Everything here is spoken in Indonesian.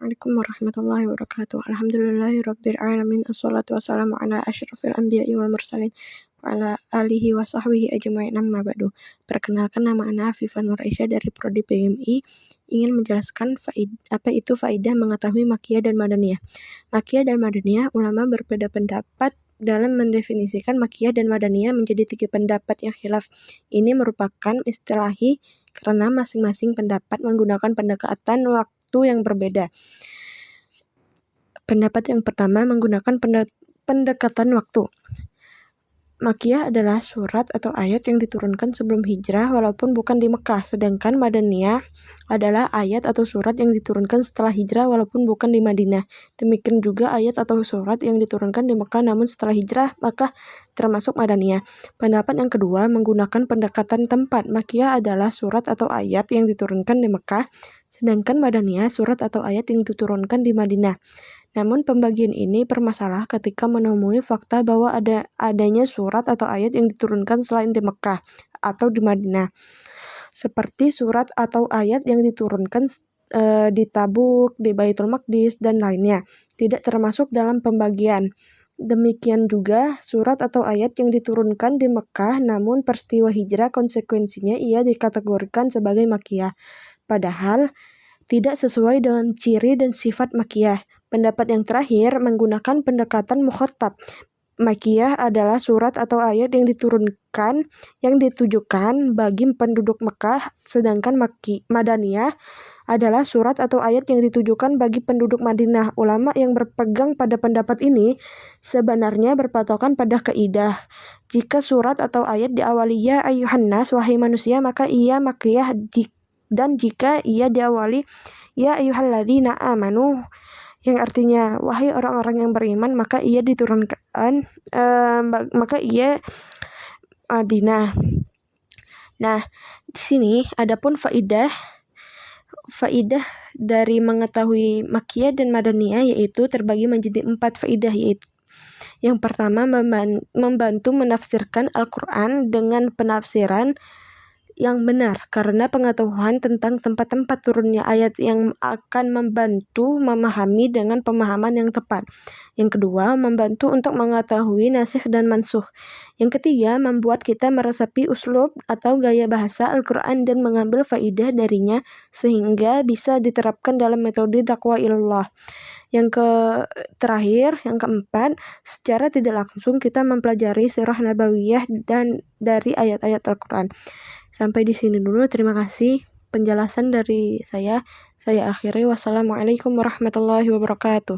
Assalamualaikum warahmatullahi wabarakatuh. Alhamdulillahirabbil alamin. Assalatu wassalamu ala asyrofil anbiya'i wal mursalin wa ala alihi wa sahbihi ajma'in, amma ba'du. Perkenalkan, nama ana Afifah Nur Aisyah dari Prodi PMI. Ingin menjelaskan apa itu faidah mengetahui makiyah dan madaniyah. Makiyah dan madaniyah, ulama berbeda pendapat dalam mendefinisikan makiyah dan madaniyah menjadi 3 pendapat yang khilaf. Ini merupakan istilahi karena masing-masing pendapat menggunakan pendekatan waktu yang berbeda. Pendapat yang pertama menggunakan pendekatan waktu. Makiyah adalah surat atau ayat yang diturunkan sebelum hijrah walaupun bukan di Mekah, sedangkan Madaniyah adalah ayat atau surat yang diturunkan setelah hijrah walaupun bukan di Madinah. Demikian juga ayat atau surat yang diturunkan di Mekah namun setelah hijrah maka termasuk Madaniyah. Pendapat yang kedua menggunakan pendekatan tempat. Makiyah adalah surat atau ayat yang diturunkan di Mekah, sedangkan Madaniyah surat atau ayat yang diturunkan di Madinah. Namun pembagian ini bermasalah ketika menemui fakta bahwa adanya surat atau ayat yang diturunkan selain di Mekah atau di Madinah. Seperti surat atau ayat yang diturunkan di Tabuk, di Baitul Maqdis, dan lainnya. Tidak termasuk dalam pembagian. Demikian juga surat atau ayat yang diturunkan di Mekah namun peristiwa hijrah konsekuensinya ia dikategorikan sebagai makiyah. Padahal tidak sesuai dengan ciri dan sifat makiyah. Pendapat yang terakhir menggunakan pendekatan mukhatab. Makiyah adalah surat atau ayat yang diturunkan yang ditujukan bagi penduduk Mekah, sedangkan Madaniyah adalah surat atau ayat yang ditujukan bagi penduduk Madinah. Ulama yang berpegang pada pendapat ini sebenarnya berpatokan pada kaidah. Jika surat atau ayat diawali ya ayyuhan nas, wahai manusia, maka ia makiyah, dan jika ia diawali ya ayyuhalladzina amanu, yang artinya wahai orang-orang yang beriman, maka ia diturunkan maka ia Madinah. Nah, di sini adapun faidah dari mengetahui makiyah dan madaniyah yaitu terbagi menjadi 4 faidah, yaitu yang pertama membantu menafsirkan Al-Quran dengan penafsiran yang benar karena pengetahuan tentang tempat-tempat turunnya ayat yang akan membantu memahami dengan pemahaman yang tepat. Yang kedua, membantu untuk mengetahui nasikh dan mansukh. Yang ketiga, membuat kita meresapi uslub atau gaya bahasa Al-Quran dan mengambil faidah darinya sehingga bisa diterapkan dalam metode dakwah ilallah. Yang terakhir, yang keempat, secara tidak langsung kita mempelajari sirah nabawiyah dan dari ayat-ayat Al-Quran. Sampai di sini dulu, terima kasih penjelasan dari saya. Saya akhiri, wassalamualaikum warahmatullahi wabarakatuh.